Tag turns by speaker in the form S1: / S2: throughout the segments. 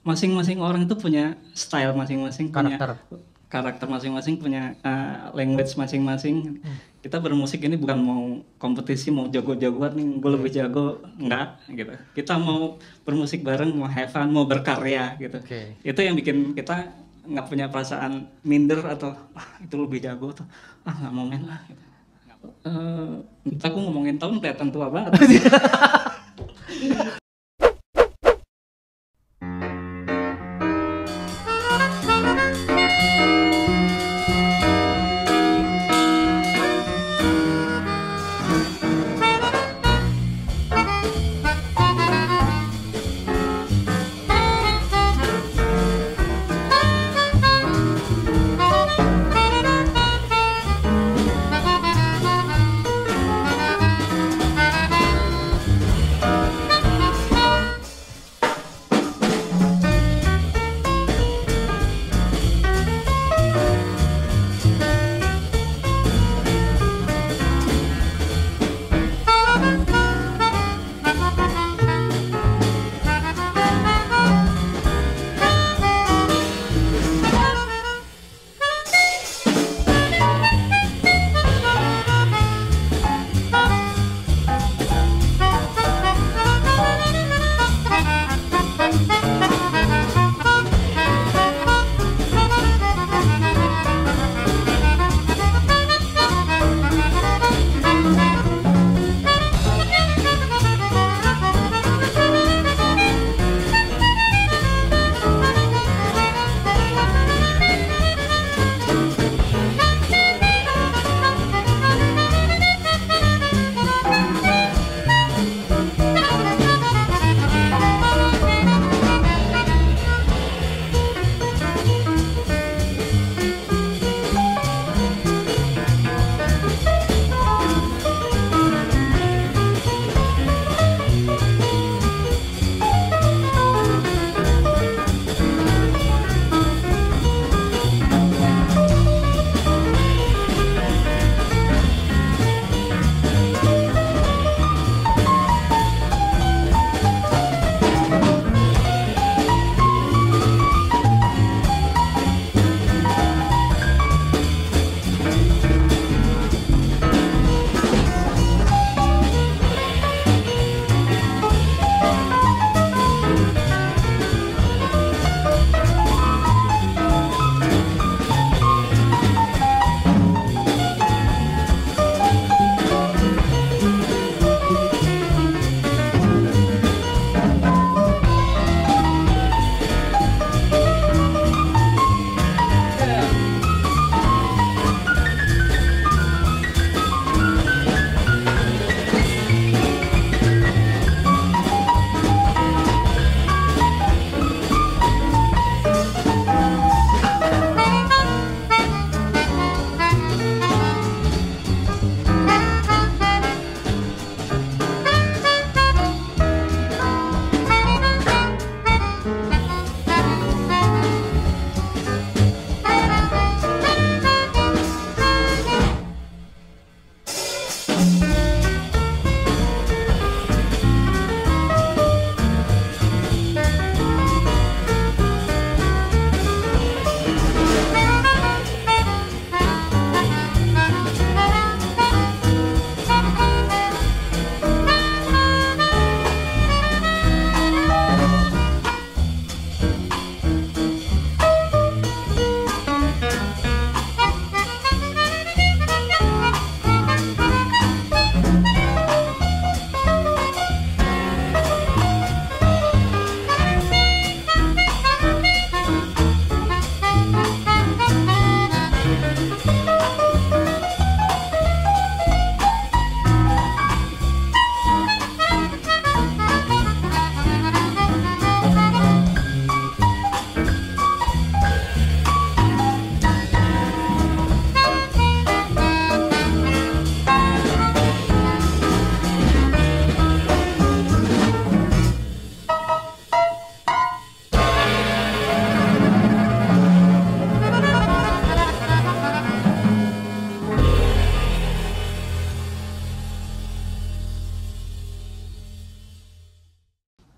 S1: masing-masing orang itu punya style masing-masing, punya
S2: Karakter.
S1: karakter masing-masing, punya language masing-masing. Kita bermusik ini bukan mau kompetisi, mau jago-jagoan nih, gue lebih jago, enggak gitu. Kita mau bermusik bareng, mau have fun, mau berkarya gitu.
S2: Oke.
S1: Itu yang bikin kita nggak punya perasaan minder atau itu lebih jago tuh, nggak mau main lah gitu. Entah, aku ngomongin tahun kelihatan tua banget.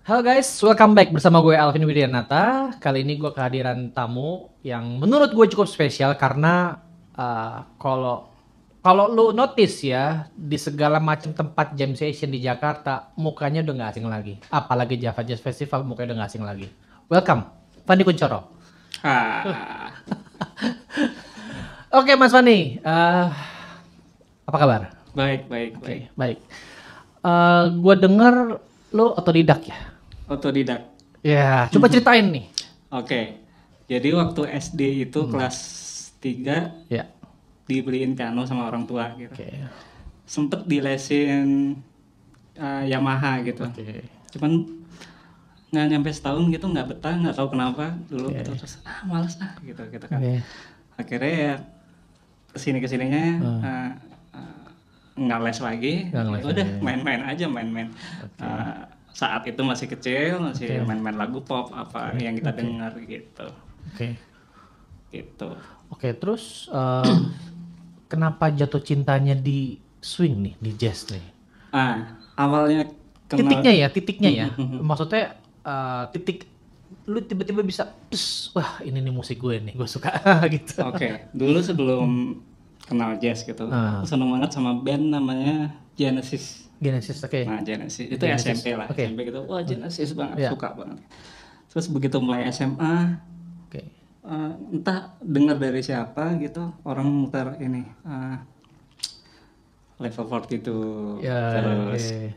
S2: Halo guys, welcome back bersama gue Alvin Widianata. Kali ini gue kehadiran tamu yang menurut gue cukup spesial karena kalau lu notice ya di segala macam tempat jam session di Jakarta mukanya udah nggak asing lagi. Apalagi Java Jazz Festival mukanya udah nggak asing lagi. Welcome, Fandi Kuncoro.
S1: Ah,
S2: Oke Mas Fandi, apa kabar?
S1: baik, baik,
S2: Oke,
S1: baik.
S2: baik. Gue denger lu otodidak ya?
S1: Otodidak.
S2: Ya, coba ceritain nih.
S1: Oke. Jadi waktu SD itu kelas 3
S2: Ya.
S1: dibeliin piano sama orang tua gitu.
S2: Oke.
S1: Sempet dilesin Yamaha gitu.
S2: Oke.
S1: Cuman nggak nyampe setahun gitu, nggak betah, nggak tahu kenapa dulu
S2: Oke.
S1: gitu. Terus malas gitu kan.
S2: Oke.
S1: Akhirnya ya kesininya nggak les lagi.
S2: Nggak les
S1: Ya udah
S2: lagi.
S1: main-main aja main-main. Saat itu masih kecil, masih
S2: Oke.
S1: main-main lagu pop apa yang kita dengar gitu.
S2: Oke.
S1: Gitu.
S2: Oke, terus kenapa jatuh cintanya di swing nih, di jazz nih?
S1: Awalnya kenal
S2: Titiknya ya. Maksudnya titik lu tiba-tiba bisa, wah ini nih musik gue nih, gue suka gitu.
S1: Oke, dulu sebelum kenal jazz gitu,
S2: Ah.
S1: aku seneng banget sama band namanya Genesis.
S2: Genesis, oke.
S1: Nah, Genesis itu
S2: Genesis,
S1: SMP lah,
S2: oke.
S1: SMP gitu. Wah, Genesis banget,
S2: Ya.
S1: suka banget. Terus begitu mulai SMA,
S2: Oke.
S1: entah dengar dari siapa gitu, orang muter ini Level 42,
S2: Ya,
S1: terus
S2: oke.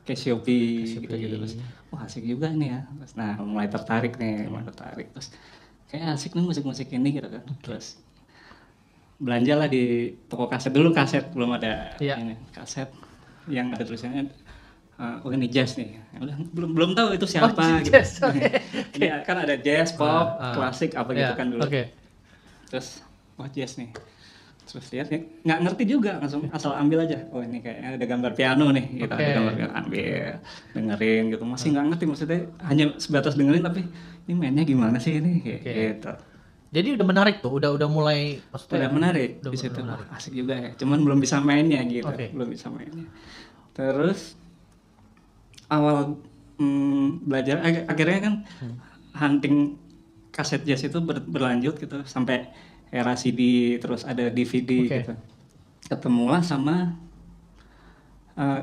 S1: Cassiopeia gitu-gitu. Terus, wah asik juga nih ya. Terus, nah, mulai tertarik. Terus kayak asik nih musik-musik ini gitu kan. Terus belanjalah di toko kaset dulu, kaset belum ada
S2: Iya.
S1: ini kaset yang ada tulisannya oh ini jazz nih. Ya udah belum tahu itu siapa gitu.
S2: Jazz, oke.
S1: Iya, kan ada jazz, pop,
S2: Ah.
S1: klasik apa gitu
S2: Ya,
S1: kan dulu.
S2: Oke.
S1: Terus wah jazz nih. Terus lihat ya, nggak ngerti juga, langsung asal ambil aja. Oh ini kayaknya ada gambar piano nih, gitu.
S2: Oke.
S1: Ada gambar piano, ambil, dengerin gitu. Masih nggak ngerti maksudnya, hanya sebatas dengerin tapi ini mainnya gimana sih ini, kayak
S2: Oke.
S1: gitu.
S2: Jadi udah menarik tuh, udah mulai maksudnya
S1: Udah menarik
S2: udah
S1: di situ,
S2: menarik.
S1: wah, asik juga ya. Cuman belum bisa mainnya gitu,
S2: Oke.
S1: belum bisa mainnya. Terus awal belajar, akhirnya kan hunting kaset jazz itu berlanjut gitu sampai era CD, terus ada DVD
S2: Oke.
S1: gitu. Ketemulah sama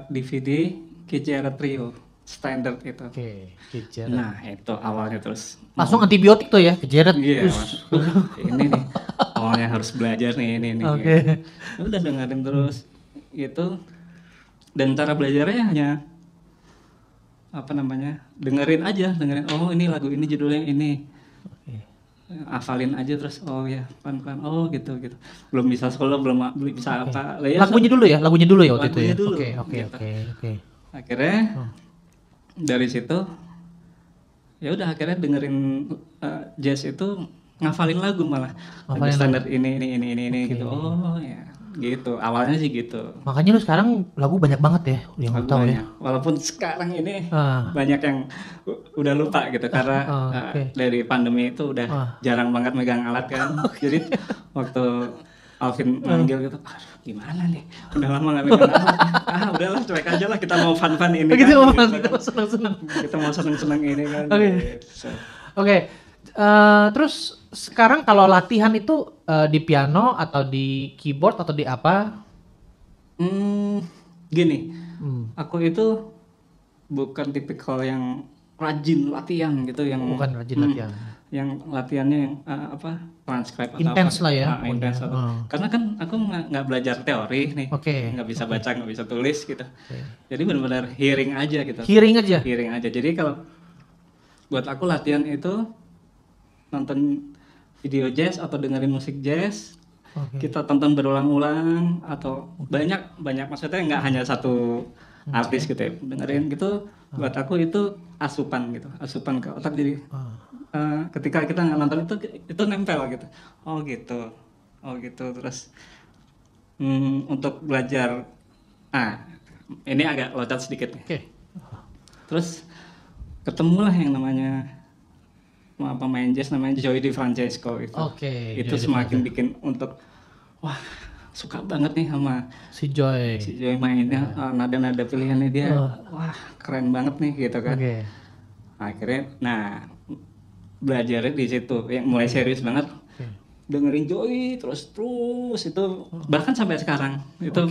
S1: DVD KJR Trio standard itu.
S2: Oke, kejar.
S1: Nah itu awalnya terus
S2: Langsung antibiotik tuh ya, kejeret.
S1: iya
S2: Us.
S1: Mas. Ini nih awalnya harus belajar nih ini.
S2: Oke.
S1: Udah dengerin terus gitu, dan cara belajarnya hanya apa namanya, dengerin oh ini lagu ini judulnya ini,
S2: Oke.
S1: hafalin aja terus oh ya pelan-pelan oh gitu belum bisa solo, belum bisa apa lah ya.
S2: Lagunya dulu ya waktu itu ya.
S1: Lagunya dulu,
S2: Oke.
S1: gitu. Akhirnya dari situ ya udah akhirnya dengerin jazz itu ngafalin lagu, malah lagu
S2: Ngafalin
S1: standar ini gitu. Oh ya gitu awalnya sih gitu.
S2: Makanya lu sekarang lagu banyak banget ya yang lu tahu ya.
S1: Lagunya. Walaupun sekarang ini
S2: Ah.
S1: banyak yang udah lupa gitu karena
S2: oke.
S1: dari pandemi itu udah jarang banget megang alat kan. Jadi waktu Alvin manggil gitu, aduh gimana nih, udah lama gak megang alat. Udahlah cuek aja lah, kita mau fun-fun ini
S2: Gitu,
S1: kan.
S2: kita mau seneng-seneng.
S1: Kita mau seneng-seneng ini kan.
S2: Oke.
S1: Gitu.
S2: Oke. Terus sekarang kalau latihan itu di piano atau di keyboard atau di apa?
S1: Gini, aku itu bukan tipikal yang rajin latihan gitu, yang
S2: Bukan rajin latihan.
S1: yang latihannya yang transcribe atau
S2: Intens
S1: apa.
S2: lah ya,
S1: Intens
S2: pokoknya.
S1: atau- karena kan aku nggak belajar teori nih,
S2: Oke.
S1: nggak bisa baca, nggak bisa tulis gitu, jadi benar-benar hearing aja gitu.
S2: Hearing aja.
S1: Hearing aja. Jadi kalau buat aku latihan itu nonton video jazz atau dengerin musik jazz,
S2: Oke.
S1: kita tonton berulang-ulang atau banyak maksudnya nggak hanya satu artis gitu ya, dengerin gitu. Buat aku itu asupan gitu, asupan ke otak. Jadi ketika kita nggak nonton itu nempel gitu. Oh gitu. Terus untuk belajar, ini agak loncat sedikit nih.
S2: Oke.
S1: Terus ketemulah yang namanya pemain jazz namanya Joey DiFrancesco itu.
S2: Oke,
S1: Itu
S2: Joey
S1: semakin bikin untuk wah suka banget nih sama
S2: Si Joy.
S1: si Joey mainnya, nada-nada pilihannya dia, wah keren banget nih gitu kan.
S2: Oke.
S1: Akhirnya, belajarnya di situ, yang mulai serius banget. Dengerin Joy terus itu bahkan sampai sekarang itu.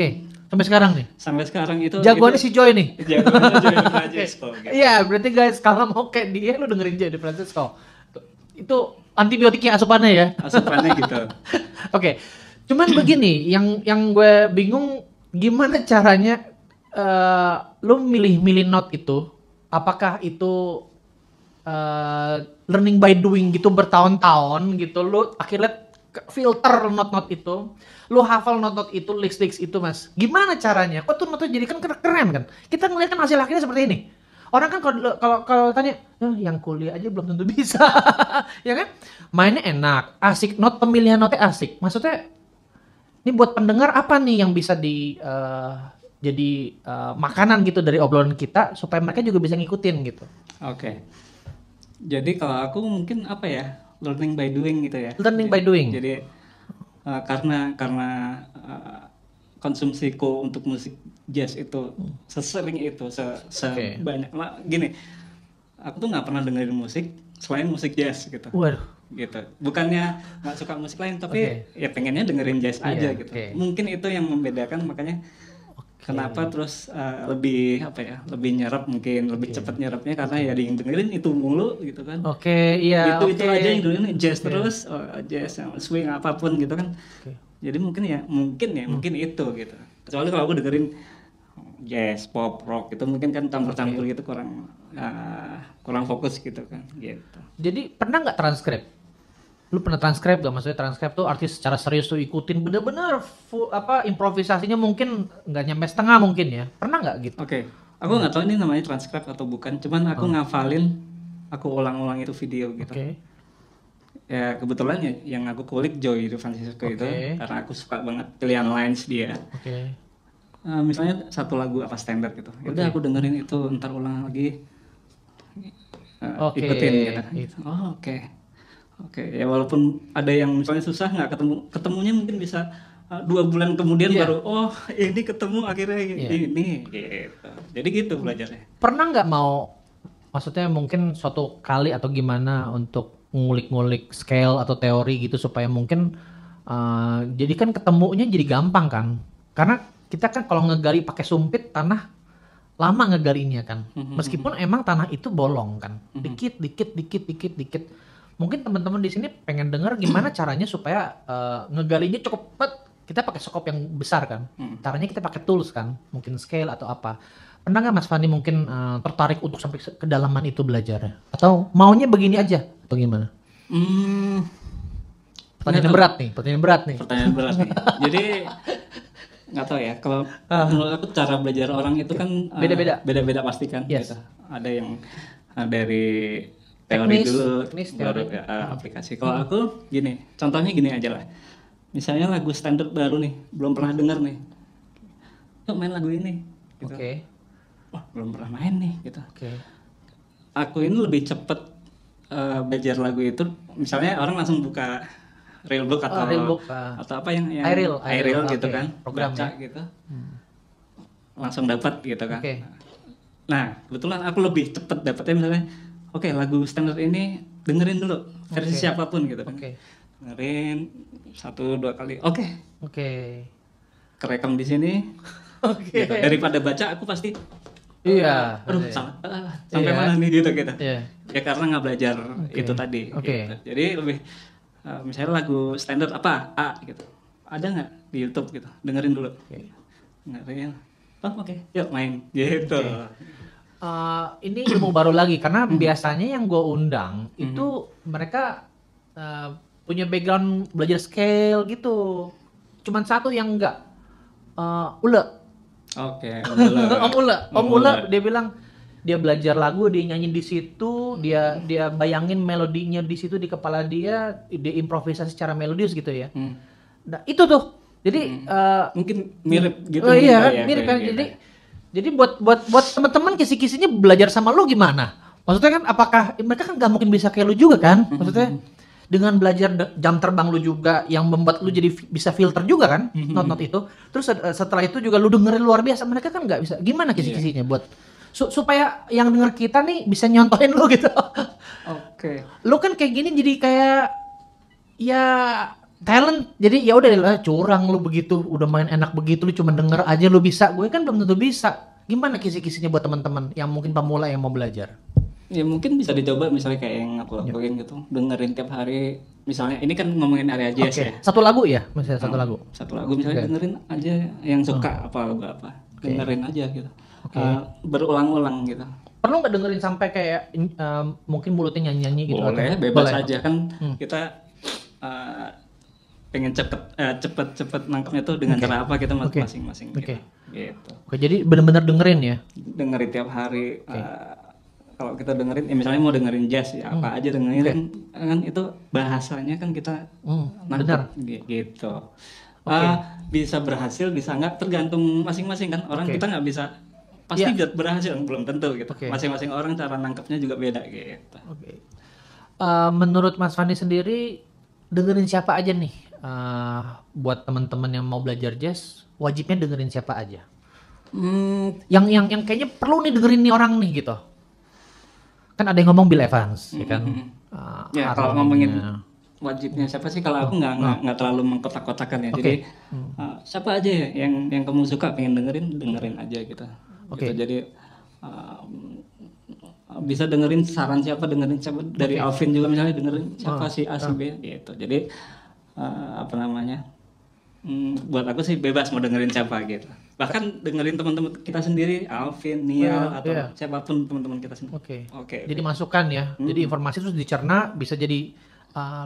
S2: Sampai sekarang nih.
S1: Sampai sekarang itu.
S2: Jagoannya si Joy nih.
S1: Jagoannya Joy Francesco.
S2: Iya, berarti guys kalau mau kayak dia lu dengerin Joy Francesco. Itu antibiotiknya asupannya ya.
S1: Asupannya gitu.
S2: Oke. Cuman begini, yang gue bingung gimana caranya lu milih-milih note itu, apakah itu learning by doing gitu bertahun-tahun gitu, lu akhirnya filter not itu, lu hafal not itu, lyrics itu Mas. Gimana caranya? Kok tuh note jadi kan keren kan? Kita ngeliat kan hasil akhirnya seperti ini. Orang kan kalau tanya, yang kuliah aja belum tentu bisa, ya kan? Mainnya enak, asik, pemilihan note asik. Maksudnya ini buat pendengar apa nih yang bisa jadi makanan gitu dari obrolan kita supaya mereka juga bisa ngikutin gitu.
S1: Oke. Jadi kalau aku mungkin apa ya, learning by doing gitu ya.
S2: Learning by doing.
S1: Jadi karena konsumsiku untuk musik jazz itu sesering itu, sebanyak gini. Aku tuh nggak pernah dengerin musik selain musik jazz gitu.
S2: Waduh.
S1: Gitu. Bukannya nggak suka musik lain, tapi ya pengennya dengerin jazz aja gitu. Mungkin itu yang membedakan, makanya kenapa terus lebih apa ya, lebih nyerap, mungkin lebih cepat nyerapnya karena ya dengerin itu mulu gitu kan. Itu aja yang dengerin jazz terus, jazz swing apapun gitu kan. Jadi mungkin itu gitu. Kecuali kalau aku dengerin jazz, pop, rock itu mungkin kan campur-campur gitu, kurang fokus gitu kan gitu.
S2: Jadi pernah nggak transkrip? Lu pernah transkrip gak? Maksudnya transkrip tuh artis secara serius tuh ikutin bener-bener improvisasinya mungkin nggak nyampe setengah mungkin ya. Pernah nggak gitu?
S1: Oke. Aku nggak tahu ini namanya transkrip atau bukan, cuman aku ngafalin, aku ulang-ulang itu video gitu. Ya kebetulan ya yang aku kulik Joy Francesco itu karena aku suka banget pilihan lines dia. Misalnya satu lagu apa standar gitu. Ya udah aku dengerin itu, ntar ulang lagi. Ikutin gitu. Oke, ya walaupun ada yang misalnya susah nggak ketemunya mungkin bisa 2 bulan kemudian baru ini ketemu akhirnya ini gitu. Jadi gitu belajarnya.
S2: Pernah nggak maksudnya mungkin suatu kali atau gimana untuk ngulik-ngulik scale atau teori gitu supaya mungkin jadi kan ketemunya jadi gampang kan? Karena kita kan kalau ngegali pakai sumpit tanah lama ngegalinya kan. Meskipun emang tanah itu bolong kan. Dikit. Mungkin teman-teman di sini pengen dengar gimana caranya supaya ngegalinya cukup kita pakai skop yang besar kan. Caranya kita pakai tools kan, mungkin scale atau apa. Pernah nggak Mas Fandi mungkin tertarik untuk sampai kedalaman itu belajarnya? Atau maunya begini aja atau gimana? Pertanyaan berat nih.
S1: Jadi nggak tahu ya, kalau menurut aku cara belajar orang itu kan beda-beda pasti kan. Gitu. Ada yang dari teori dulu, baru aplikasi. Kalau aku gini, contohnya gini aja lah. Misalnya lagu standar baru nih, belum pernah denger nih. Yuk main lagu ini. Gitu. Belum pernah main nih. Gitu. Aku ini lebih cepet belajar lagu itu. Misalnya orang langsung buka Realbook atau apa yang iReal gitu kan, baca gitu. Langsung dapat gitu kan. Nah, kebetulan aku lebih cepet dapatnya misalnya. Lagu standar ini dengerin dulu versi siapapun gitu kan. Dengerin 1-2 kali. Kerekam di sini. Gitu. Daripada baca aku pasti sampai mana nih gitu. Ya karena nggak belajar itu tadi. Gitu. Jadi lebih misalnya lagu standar apa A gitu. Ada nggak di YouTube gitu. Dengerin dulu. Dengerin. Yuk main gitu.
S2: Ini ilmu baru lagi karena biasanya yang gue undang itu mereka punya background belajar scale gitu. Cuman satu yang enggak, Ule. Om Ule dia bilang dia belajar lagu, dia nyanyi di situ, dia bayangin melodinya di situ di kepala dia improvisasi secara melodius gitu ya. Nah, itu tuh. Jadi
S1: mungkin mirip gitu.
S2: Mirip kan. Jadi buat teman-teman kisi-kisinya belajar sama lu gimana? Maksudnya kan apakah mereka kan gak mungkin bisa kayak lu juga kan? Maksudnya dengan belajar jam terbang lu juga yang membuat lu jadi bisa filter juga kan not itu. Terus setelah itu juga lu dengerin luar biasa, mereka kan nggak bisa. Gimana kisi-kisinya buat Supaya yang denger kita nih bisa nyontohin lu gitu.
S1: Oke.
S2: Lu kan kayak gini jadi kayak ya talent. Jadi ya udah lah curang lu begitu, udah main enak begitu lu cuma denger aja lu bisa. Gue kan belum tentu bisa. Gimana kisi-kisinya buat teman-teman yang mungkin pemula yang mau belajar?
S1: Ya mungkin bisa dicoba misalnya kayak yang aku lakuin gitu, dengerin tiap hari. Misalnya ini kan ngomongin area jazz ya.
S2: Satu lagu ya, misalnya satu lagu.
S1: Satu lagu misalnya dengerin aja yang suka apa lagu apa. Dengerin aja gitu. Berulang-ulang gitu.
S2: Perlu nggak dengerin sampai kayak mungkin mulutnya nyanyi-nyanyi gitu?
S1: Boleh, bebas aja kan. Kita pengen cepet nangkepnya tuh dengan cara apa kita masing-masing gitu.
S2: Oke, jadi benar-benar dengerin ya?
S1: Dengerin tiap hari. Kalau kita dengerin, misalnya mau dengerin jazz ya apa aja dengerin kan itu bahasanya kan kita nangkep gitu. Bisa berhasil, bisa nggak tergantung masing-masing kan. Orang kita nggak bisa pasti berhasil, belum tentu gitu. Masing-masing orang cara nangkepnya juga beda gitu.
S2: Menurut Mas Fandi sendiri dengerin siapa aja nih? Buat teman-teman yang mau belajar jazz, wajibnya dengerin siapa aja? Yang kayaknya perlu nih dengerin nih orang nih gitu. Kan ada yang ngomong Bill Evans, ya kan?
S1: Ya kalau ngomongin wajibnya siapa sih? Kalau aku nggak terlalu mengkotak-kotakan ya. Jadi siapa aja ya yang kamu suka pengen dengerin aja gitu. Gitu. Jadi bisa dengerin saran siapa, dengerin siapa dari Alvin juga misalnya dengerin siapa si A si B gitu. Jadi apa namanya? Buat aku sih bebas mau dengerin siapa gitu. Bahkan dengerin teman-teman kita sendiri, Alvin, Nial atau siapapun teman-teman kita sendiri.
S2: Oke. Jadi masukan ya. Jadi informasi terus dicerna bisa jadi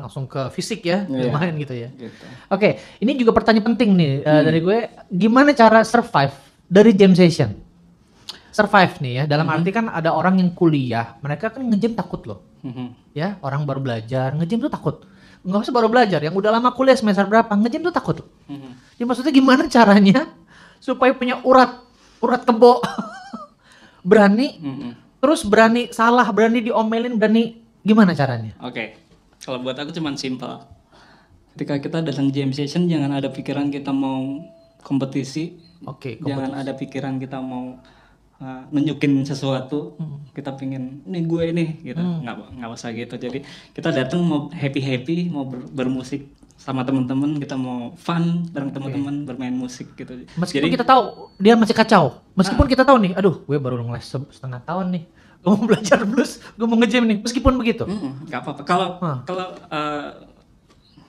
S2: langsung ke fisik ya, lumayan gitu ya. Gitu. Oke, ini juga pertanyaan penting nih dari gue. Gimana cara survive dari jam session? Survive nih ya. Dalam arti kan ada orang yang kuliah, mereka kan nge-jam takut loh. Ya, orang baru belajar nge-jam tuh takut. Nggak usah baru belajar, yang udah lama kuliah semester berapa nge-jam tuh takut. Jadi maksudnya gimana caranya supaya punya urat kebo berani, terus berani salah, berani diomelin, berani gimana caranya?
S1: Kalau buat aku cuman simple. Ketika kita datang jam session jangan ada pikiran kita mau kompetisi, jangan ada pikiran kita mau nunjukin sesuatu, kita pingin nih gue nih gitu, nggak usah gitu. Jadi kita datang mau happy, mau bermusik sama teman-teman, kita mau fun bareng teman-teman bermain musik gitu.
S2: Meskipun kita tahu dia masih kacau, meskipun kita tahu nih, aduh gue baru ngeles setengah tahun nih, gue mau belajar blues, gue mau nge-jam nih, meskipun begitu.
S1: Nggak apa-apa.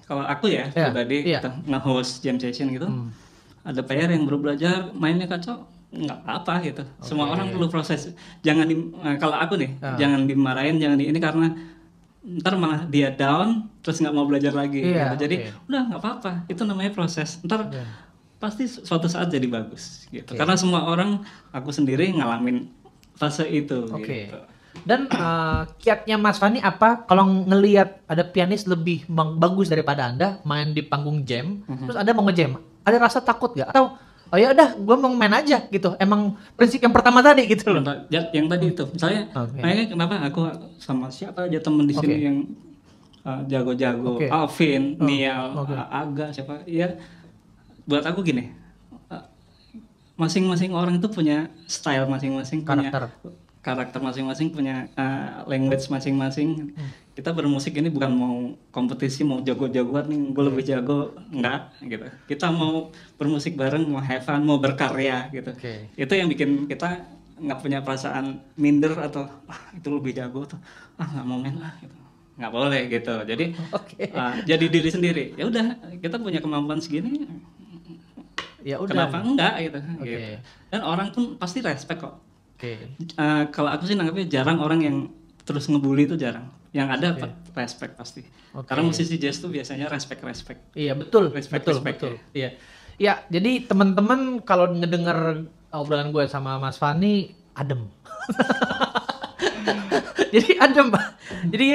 S1: Kalau aku ya pribadi nge-host jam session gitu, ada player yang baru belajar mainnya kacau, nggak apa-apa gitu. Semua orang perlu proses. Jangan kalau aku nih, jangan dimarahin, jangan ini karena ntar malah dia down terus nggak mau belajar lagi gitu. Jadi udah nggak apa-apa, itu namanya proses, ntar pasti suatu saat jadi bagus gitu. Karena semua orang, aku sendiri ngalamin fase itu gitu.
S2: Dan kiatnya Mas Fani apa kalau ngelihat ada pianis lebih bagus daripada Anda main di panggung jam, terus Anda mau nge-jam, ada rasa takut nggak? Atau oh ya udah gue mau main aja gitu, emang prinsip yang pertama tadi gitu loh.
S1: Yang tadi itu misalnya makanya kenapa aku sama siapa aja temen di sini yang jago-jago, Alvin, Nial, Aga siapa ya, buat aku gini, masing-masing orang itu punya style masing-masing, karakter masing-masing, punya language masing-masing. Kita bermusik ini bukan mau kompetisi, mau jago-jagoan nih, gue lebih jago, enggak gitu. Kita mau bermusik bareng, mau have fun, mau berkarya gitu. Itu yang bikin kita nggak punya perasaan minder atau itu lebih jago tuh, nggak mau main lah gitu. Nggak boleh gitu. Jadi jadi diri sendiri. Ya udah, kita punya kemampuan segini, ya udah, kenapa enggak gitu. Dan orang pun pasti respect kok. Kalau aku sih nanggapnya jarang orang yang terus ngebully itu jarang. Yang ada respect pasti. Karena musisi jazz tuh biasanya respect.
S2: Iya betul. Iya. Ya jadi teman-teman kalau ngedenger obrolan gue sama Mas Fani adem. Jadi adem. Jadi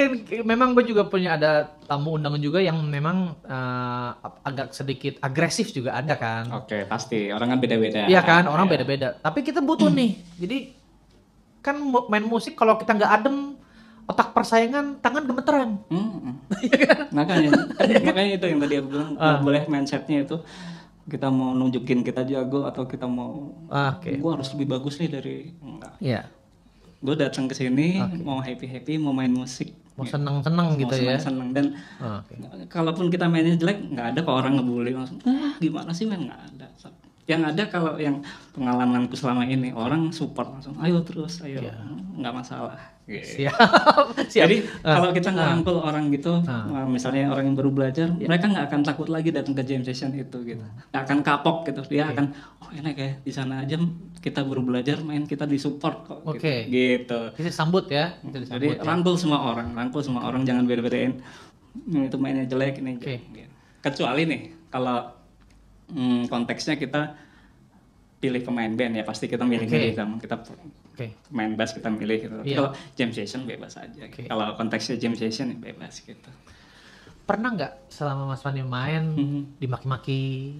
S2: memang gue juga punya ada tamu undangan juga yang memang agak sedikit agresif juga ada kan.
S1: Pasti. Orang kan beda-beda.
S2: Iya kan, orang beda-beda. Tapi kita butuh nih. Jadi kan main musik kalau kita nggak adem, otak persaingan, tangan gemeteran.
S1: Makanya itu yang tadi aku bilang, boleh mindsetnya itu kita mau nunjukin kita jago atau kita mau
S2: Oke.
S1: gue harus lebih bagus nih dari enggak.
S2: Iya.
S1: Gue datang ke sini mau happy mau main musik,
S2: Mau seneng-seneng gitu ya.
S1: seneng dan
S2: Oke.
S1: kalaupun kita mainnya jelek nggak ada kok orang ngebully langsung gimana sih main, nggak ada. Yang ada kalau yang pengalamanku selama ini orang support langsung ayo terus ayo nggak masalah.
S2: Siap.
S1: Jadi kalau kita ngerangkul orang gitu, misalnya orang yang baru belajar, mereka nggak akan takut lagi datang ke jam session itu gitu, nggak akan kapok gitu, dia akan oh enak ya di sana aja kita baru belajar main kita disupport kok.
S2: Oke.
S1: Gitu.
S2: Kita sambut ya. Kita disambut.
S1: Jadi rangkul semua orang jangan beda-bedain itu mainnya jelek ini.
S2: Oke.
S1: Gitu. Kecuali nih kalau konteksnya kita pilih pemain band ya pasti kita milih-milih kan kita main bass kita milih gitu. Tapi kalau jam session bebas aja. Kalau konteksnya jam session ya bebas gitu.
S2: Pernah nggak selama Mas Fandi main dimaki-maki,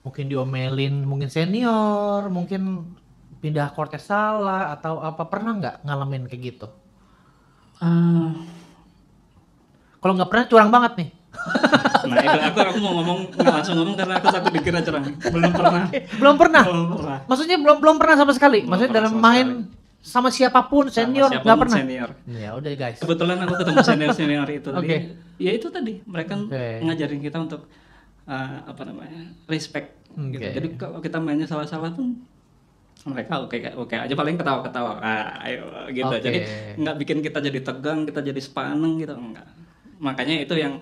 S2: mungkin diomelin, mungkin senior, mungkin pindah chordnya salah atau apa, pernah nggak ngalamin kayak gitu? Kalau nggak pernah curang banget nih.
S1: Nah itu aku mau ngomong nggak langsung ngomong karena aku takut dikira curang. Belum pernah.
S2: Belum pernah. Maksudnya belum pernah sama sekali. Maksudnya dalam main sama siapapun senior nggak pernah.
S1: Senior.
S2: Ya udah guys.
S1: Kebetulan aku ketemu senior itu tadi. Ya itu tadi mereka ngajarin kita untuk respect. Gitu. Jadi kalau kita mainnya salah-salah pun mereka oke aja paling ketawa-ketawa. Ayo gitu. Jadi nggak bikin kita jadi tegang, kita jadi sepaneng gitu enggak. Makanya itu yang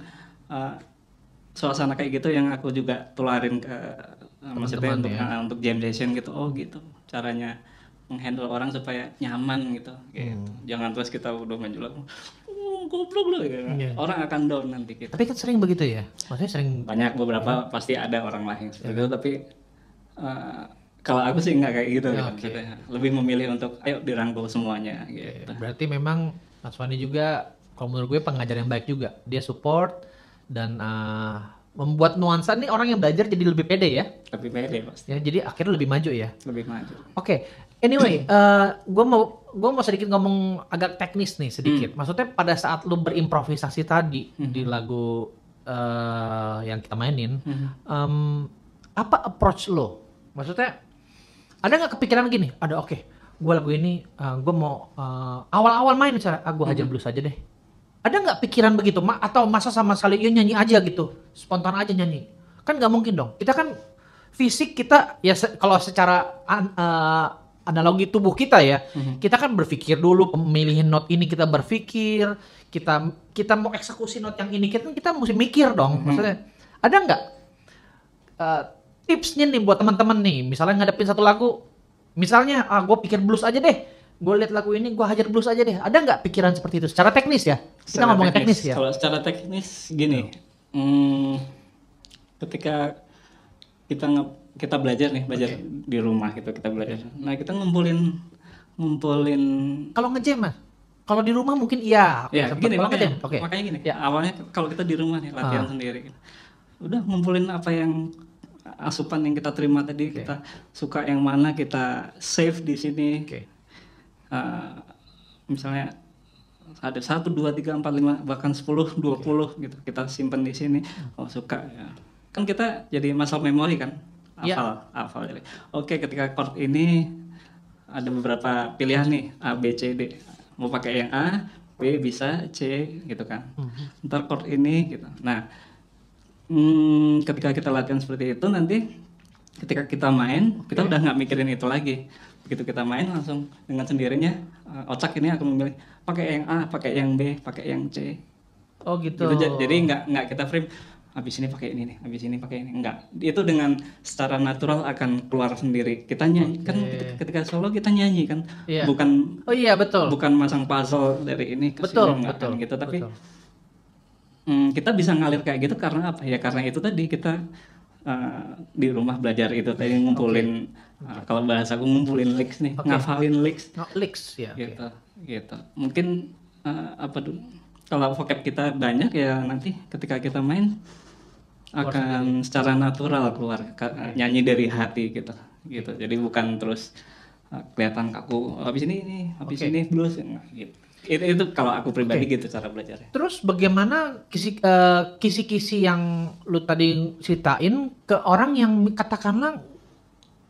S1: suasana kayak gitu yang aku juga tularin ke maksudnya untuk jam session gitu. Oh gitu caranya menghandle orang supaya nyaman gitu. Jangan terus kita udah menjulat goblok lu gitu. Orang akan down nanti kita.
S2: Tapi kan sering begitu ya. Maksudnya sering
S1: banyak beberapa pasti ada orang lain seperti itu tapi kalau aku sih nggak kayak gitu gitu. Lebih memilih untuk ayo dirangkul semuanya gitu.
S2: Berarti memang Mas Fandi juga kalau menurut gue pengajar yang baik juga. Dia support dan membuat nuansa nih orang yang belajar jadi lebih pede ya.
S1: Lebih pede pasti.
S2: Ya, jadi akhirnya lebih maju ya.
S1: Lebih maju.
S2: Oke. Anyway, gue mau sedikit ngomong agak teknis nih sedikit. Maksudnya pada saat lu berimprovisasi tadi di lagu yang kita mainin, apa approach lo? Maksudnya ada nggak kepikiran gini? Ada gue lagu ini gue mau awal-awal main misalnya, gue hajar blues aja deh. Ada nggak pikiran begitu? Atau masa sama sekali ya nyanyi aja gitu, spontan aja nyanyi? Kan nggak mungkin dong. Kita kan fisik kita ya kalau secara analogi tubuh kita ya, kita kan berpikir dulu pemilihan not ini kita berpikir, kita mau eksekusi not yang ini kita mesti mikir dong. Maksudnya ada nggak tipsnya nih buat teman-teman nih, misalnya ngadepin satu lagu, misalnya gue pikir blues aja deh. Gue lihat lagu ini, gue hajar blues aja deh. Ada nggak pikiran seperti itu? Secara teknis ya? Kita ngomongin teknis ya?
S1: Kalau secara teknis gini, ketika kita belajar di rumah gitu, kita belajar. Nah kita ngumpulin.
S2: Kalau ngejam mas? Kalau di rumah mungkin iya.
S1: Ya gini makanya gini. Ya. Awalnya kalau kita di rumah nih latihan sendiri, udah ngumpulin apa yang asupan yang kita terima tadi, kita suka yang mana kita save di sini. Misalnya ada 1, 2, 3, 4, 5 bahkan 10, 20 gitu kita simpen di sini. Oh suka ya. Kan kita jadi muscle memory kan, hafal jadi. Oke ketika chord ini ada beberapa pilihan nih A B C D, mau pakai yang A B bisa C gitu kan. Ntar chord ini gitu. Nah ketika kita latihan seperti itu nanti ketika kita main kita udah nggak mikirin itu lagi. Begitu kita main langsung dengan sendirinya otak ini akan memilih pakai yang A, pakai yang B, pakai yang C.
S2: Oh gitu.
S1: Jadi nggak kita frame habis ini pakai ini nih, habis ini pakai ini. Enggak. Itu dengan secara natural akan keluar sendiri. Kita nyanyi kan ketika solo kita nyanyi kan. Bukan
S2: betul.
S1: Bukan masang puzzle dari ini ke sini kan gitu tapi kita bisa ngalir kayak gitu karena apa? Ya karena itu tadi kita di rumah belajar itu tadi ngumpulin kalau bahasa aku ngumpulin licks nih, ngafalin licks.
S2: Licks ya.
S1: Gitu. Mungkin apa dulu? Kalau vocab kita banyak ya nanti ketika kita main akan secara natural keluar nyanyi dari hati gitu. Jadi bukan terus kelihatan kaku habis ini blues gitu. Itu kalau aku pribadi gitu cara belajarnya.
S2: Terus bagaimana kisi-kisi yang lu tadi ceritain ke orang yang katakanlah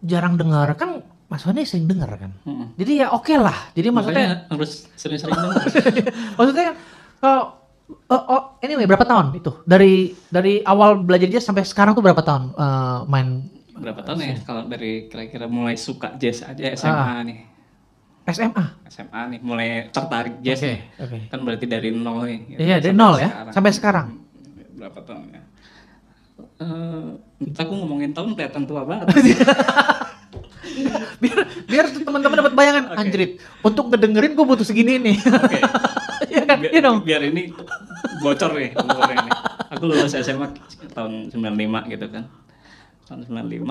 S2: jarang dengar kan Mas Fandi sering dengar kan. Jadi ya oke lah. Jadi maksudnya
S1: Makanya harus sering-sering dengar.
S2: maksudnya anyway berapa tahun itu? Dari awal belajar jazz sampai sekarang tuh berapa tahun main
S1: Berapa tahun ya kalau dari kira-kira mulai suka jazz aja SMA nih.
S2: SMA?
S1: nih mulai tertarik jazz nih. Kan berarti dari nol nih. Gitu.
S2: Iya dari nol ya sampai sekarang.
S1: Berapa tahun ya? Aku ngomongin tahun kelihatan tua banget.
S2: biar teman-teman dapat bayangan anjrit. Untuk ngedengerin gue butuh segini nih. Ya kan?
S1: Biar ini bocor nih. Aku lulus SMA tahun 95 gitu kan. Tahun 95.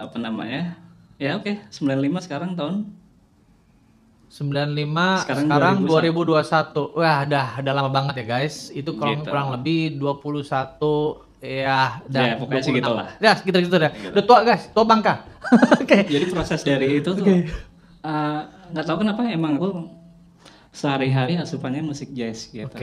S1: Apa namanya? Ya 95 sekarang tahun
S2: 95 sekarang 2021. Wah, udah lama banget ya guys. Itu kurang lebih 21 ya dan
S1: pokoknya segitu lah.
S2: Ya, segitu dah. Udah tua guys, tua bangka.
S1: Jadi proses dari itu tuh nggak tahu kenapa emang aku sehari-hari asupannya musik jazz gitu.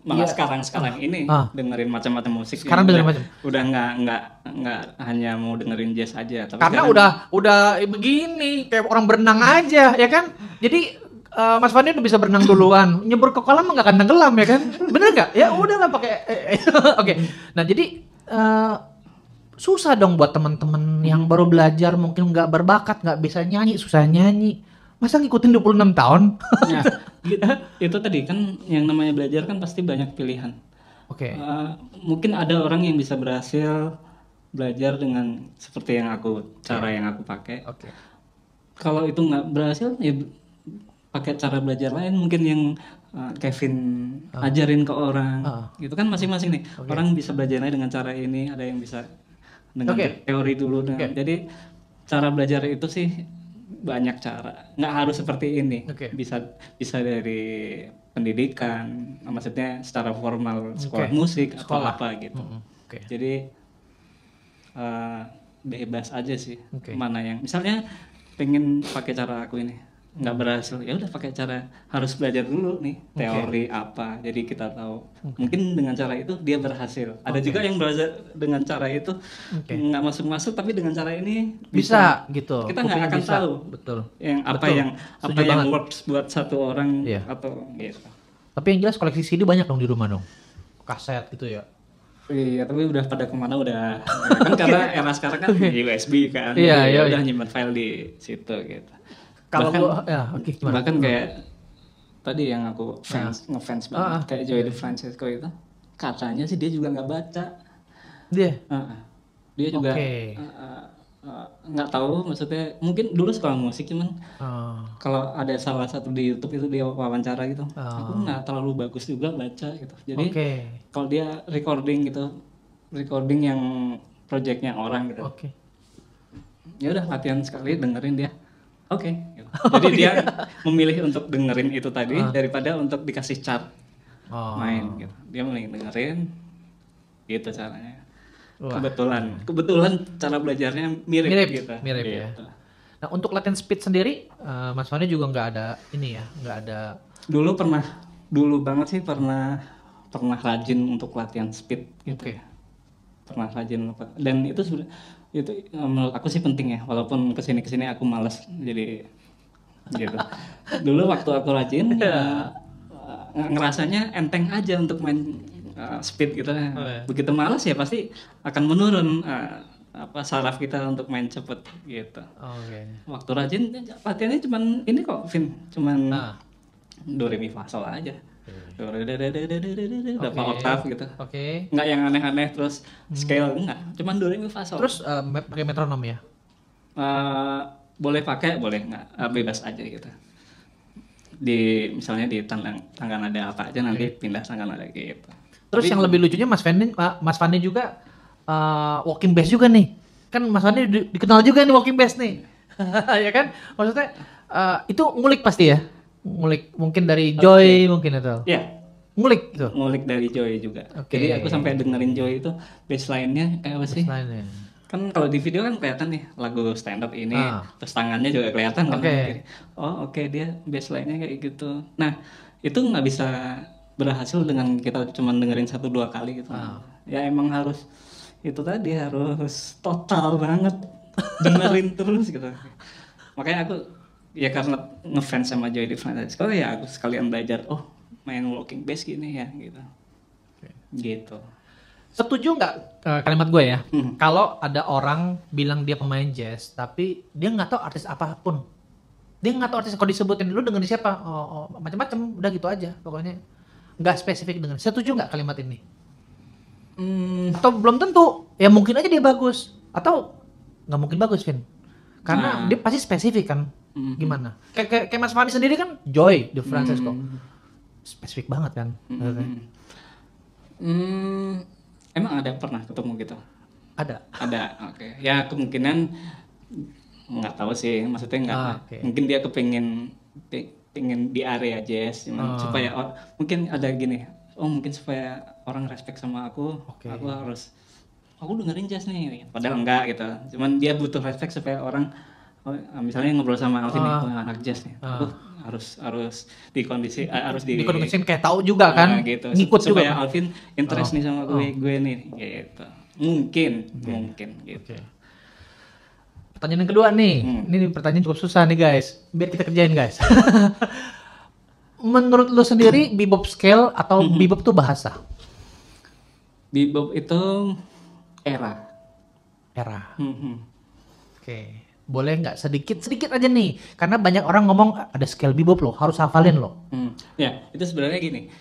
S1: Malah sekarang ini dengerin macam-macam musik.
S2: Sekarang dengerin macam.
S1: Udah nggak hanya mau dengerin jazz aja. Tapi
S2: karena udah begini kayak orang berenang aja ya kan. Jadi Mas Fandi udah bisa berenang duluan, nyebur ke kolam nggak akan tenggelam ya kan? Bener nggak? Ya udahlah pakai. Oke. Nah jadi susah dong buat teman-teman yang baru belajar mungkin nggak berbakat, nggak bisa nyanyi, susah nyanyi. Masa ngikutin 26 tahun?
S1: Nah, itu tadi kan yang namanya belajar kan pasti banyak pilihan. Mungkin ada orang yang bisa berhasil belajar dengan seperti yang cara yang aku pakai. Kalau itu nggak berhasil ya pakai cara belajar lain mungkin yang Kevin ajarin ke orang. Gitu kan masing-masing nih. Orang bisa belajarnya dengan cara ini, ada yang bisa dengan teori dulu. Jadi cara belajar itu sih banyak cara, nggak harus seperti ini. Bisa dari pendidikan, maksudnya secara formal sekolah musik atau apa gitu. Jadi bebas aja sih mana yang misalnya pengen pakai cara aku ini nggak berhasil ya udah pakai cara harus belajar dulu nih teori apa jadi kita tahu mungkin dengan cara itu dia berhasil. Ada juga yang belajar dengan cara itu nggak masuk tapi dengan cara ini
S2: bisa gitu
S1: kita nggak akan tahu yang apa yang works buat satu orang atau gitu.
S2: Tapi yang jelas koleksi CD banyak dong di rumah dong, kaset gitu ya.
S1: Iya, tapi udah pada kemana udah kan karena era sekarang kan USB kan, udah nyimpan file di situ gitu.
S2: Kalau
S1: bahkan kayak tadi yang aku ngefans banget kayak Joey DeFrancesco itu katanya sih dia juga nggak baca. Dia juga nggak tahu, maksudnya mungkin dulu sekolah musik cuman kalau ada salah satu di YouTube itu dia wawancara gitu, aku nggak terlalu bagus juga baca gitu. Jadi kalau dia recording yang projectnya orang gitu, ya udah latihan sekali dengerin dia, gitu. Jadi dia memilih untuk dengerin itu tadi daripada untuk dikasih chart main gitu. Dia mending dengerin gitu caranya. Kebetulan cara belajarnya mirip gitu.
S2: Ya. Nah untuk latihan speed sendiri, Mas Fandi juga nggak ada ini ya, nggak ada.
S1: Dulu banget sih pernah rajin untuk latihan speed gitu. Pernah rajin dan itu menurut aku sih penting ya, walaupun kesini aku malas jadi gitu. Dulu waktu aku rajin ngerasanya enteng aja untuk main speed gitu. Begitu malas ya pasti akan menurun saraf kita untuk main cepet gitu. Waktu rajin latihannya cuman ini kok Vin, cuman do re mi fa sol aja. Berapa oktav gitu. Nggak yang aneh-aneh terus scale enggak, cuman do re mi fa sol.
S2: Terus pakai metronom ya?
S1: Boleh pakai, boleh nggak, bebas aja gitu. Misalnya di tangga nada apa aja nanti pindah tangga nada gitu.
S2: Terus yang lebih lucunya Mas Fandi juga walking bass juga nih. Kan Mas Fandi dikenal juga nih walking bass nih. Ya kan? Maksudnya itu ngulik pasti ya? Ngulik mungkin dari Joy mungkin itu.
S1: Iya.
S2: Ngulik tuh.
S1: Ngulik dari Joy juga. Jadi aku sampai dengerin Joy itu bassline-nya kayak apa sih? Kan kalau di video kan kelihatan nih lagu stand up ini, terus tangannya juga kelihatan kan.
S2: Oke.
S1: Oh oke, dia baseline-nya kayak gitu. Nah itu nggak bisa berhasil dengan kita cuma dengerin 1-2 kali gitu. Ya emang harus itu tadi, harus total banget dengerin terus gitu. Makanya aku ya karena ngefans sama Joy Francisco ya aku sekalian belajar main walking bass gini ya gitu. Gitu.
S2: Setuju nggak kalimat gue ya? Kalau ada orang bilang dia pemain jazz, tapi dia nggak tahu artis apapun. Dia nggak tahu artis, kalau disebutin lu dengerin siapa? Macam-macam, udah gitu aja. Pokoknya nggak spesifik dengerin. Setuju nggak kalimat ini? Atau belum tentu? Ya mungkin aja dia bagus, atau nggak mungkin bagus, Vin. Karena dia pasti spesifik kan. Gimana? Kayak Mas Fani sendiri kan, Joy de Francisco. Spesifik banget kan.
S1: Emang ada pernah ketemu gitu?
S2: Ada,
S1: oke. Ya kemungkinan nggak tahu sih, maksudnya nggak. Mungkin dia pengen di area jazz, supaya mungkin ada gini. Mungkin supaya orang respect sama aku aku dengerin jazz nih. Padahal enggak gitu. Cuman dia butuh respect supaya orang misalnya ngobrol sama Alvin nih, anak jazz nih. Harus
S2: dikondisin kayak tahu juga kan,
S1: gitu.
S2: Ngikut
S1: supaya
S2: juga.
S1: Alvin interest nih sama gue nih gitu. Mungkin gitu.
S2: Pertanyaan yang kedua nih, ini pertanyaan cukup susah nih guys, biar kita kerjain guys. Menurut lu sendiri bebop scale atau bebop tuh bahasa?
S1: Bebop itu era.
S2: Oke. Boleh nggak sedikit aja nih, karena banyak orang ngomong ada scale bebop loh, harus hafalin loh.
S1: Ya itu sebenarnya gini,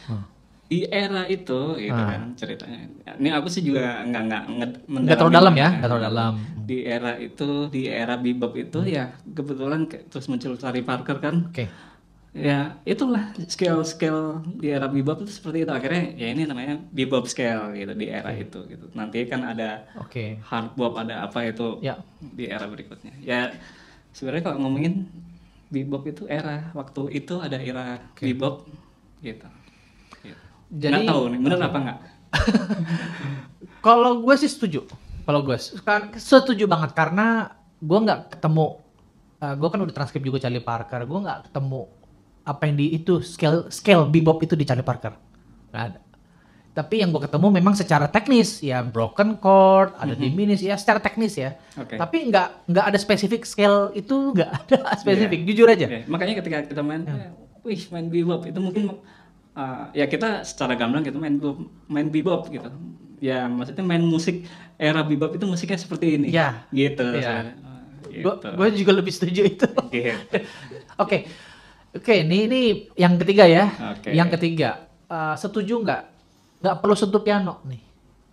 S1: di era itu gitu kan ceritanya. Ini aku sih juga nggak
S2: terlalu dalam ya, nggak terlalu dalam.
S1: Di era itu, di era bebop itu ya kebetulan terus muncul Charlie Parker kan. Ya itulah scale di era bebop itu seperti itu. Akhirnya ya ini namanya bebop scale gitu di era itu gitu. Nanti kan ada hard bop, ada apa itu di era berikutnya. Ya sebenarnya kalau ngomongin bebop itu era waktu itu ada era bebop gitu. Jadi nggak tahu nih benar apa nggak?
S2: Kalau gue sih setuju. Kalau gue setuju banget karena gue nggak ketemu. Gue kan udah transkrip juga Charlie Parker. Gue nggak ketemu apa yang di itu scale bebop itu di Charlie Parker, nggak ada. Tapi yang gue ketemu memang secara teknis ya broken chord, ada diminished ya secara teknis ya. Tapi nggak ada spesifik scale itu, nggak ada spesifik, jujur aja.
S1: Makanya ketika kita main bebop itu mungkin ya kita secara gamblang gitu main bebop gitu. Ya maksudnya main musik era bebop itu musiknya seperti ini. Gitu.
S2: Gue juga lebih setuju itu. Oke, ini yang ketiga ya. Yang ketiga, setuju nggak perlu sentuh piano nih,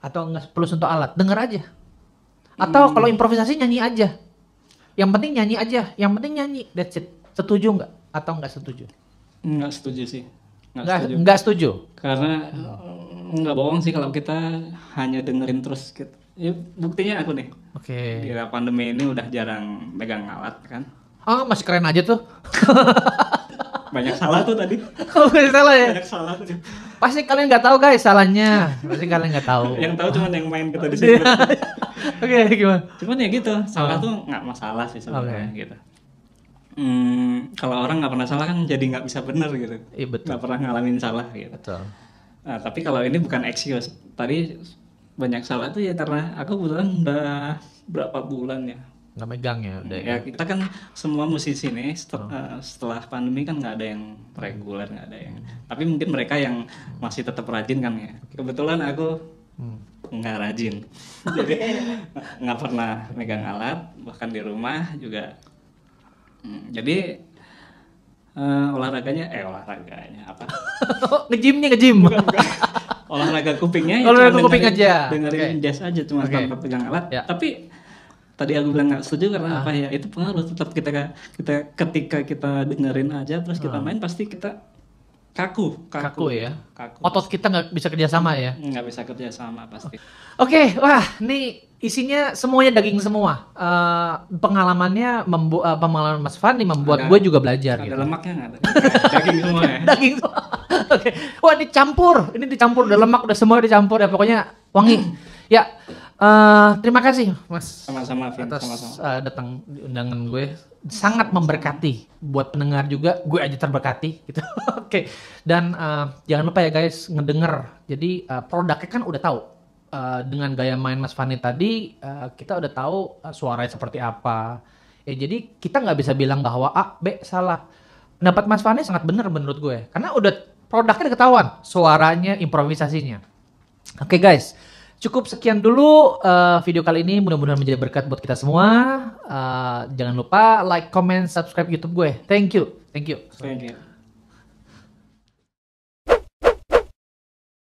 S2: atau nggak perlu sentuh alat, denger aja. Atau kalau improvisasi nyanyi aja. Yang penting nyanyi aja, yang penting nyanyi, that's it. Setuju nggak? Atau nggak setuju?
S1: Nggak setuju sih.
S2: Nggak setuju.
S1: Karena nggak bohong sih kalau kita hanya dengerin terus gitu. Ya, buktinya aku nih. Di era pandemi ini udah jarang megang alat kan.
S2: Masih keren aja tuh.
S1: Banyak salah tuh tadi.
S2: Banyak salah ya?
S1: Banyak salah tuh.
S2: Pasti kalian nggak tahu guys salahnya. Pasti kalian nggak tahu.
S1: Yang tahu cuma yang main kita di sini.
S2: Gimana?
S1: Cuman ya gitu, salah tuh nggak masalah sih sebenarnya gitu. Kalau orang nggak pernah salah kan jadi nggak bisa bener gitu.
S2: Iya betul.
S1: Nggak pernah ngalamin salah gitu.
S2: Betul.
S1: Nah, tapi kalau ini bukan excuse. Tadi banyak salah tuh ya karena aku kebetulan udah berapa bulan ya
S2: nggak megang ya udah
S1: ya kita kan semua musisi nih setelah pandemi kan nggak ada yang reguler, nggak ada yang tapi mungkin mereka yang masih tetap rajin kan ya. Kebetulan aku nggak rajin jadi nggak pernah megang alat, bahkan di rumah juga jadi olahraganya apa
S2: nge-gym
S1: olahraga kupingnya
S2: olahraga kuping aja
S1: dengerin jazz aja cuma tanpa pegang alat tapi tadi aku bilang nggak setuju karena apa ya, itu pengaruh tetap kita ketika kita dengerin aja terus kita main pasti kita kaku
S2: ya otot kita nggak bisa kerja sama ya,
S1: nggak bisa kerja sama pasti.
S2: Oke, wah ini isinya semuanya daging semua. Pengalaman Mas Fani membuat gue juga belajar
S1: ada
S2: gitu.
S1: Lemaknya nggak ada daging semua ya.
S2: Daging semua. Oke. Wah ini dicampur udah lemak udah semua dicampur ya, pokoknya wangi. Ya, terima kasih Mas
S1: Sama-sama, Vin.
S2: atas
S1: Sama-sama.
S2: datang di undangan gue. Sangat memberkati buat pendengar juga. Gue aja terberkati gitu. Oke. Dan jangan lupa ya guys ngedenger. Jadi produknya kan udah tahu. Dengan gaya main Mas Fani tadi kita udah tahu suaranya seperti apa. Ya jadi kita nggak bisa bilang bahwa A, B salah. Pendapat Mas Fani sangat benar menurut gue. Karena udah produknya udah ketahuan. Suaranya, improvisasinya. Oke guys. Cukup sekian dulu video kali ini. Mudah-mudahan menjadi berkat buat kita semua. Jangan lupa like, comment, subscribe YouTube gue. Thank you. Thank you.
S1: Thank you.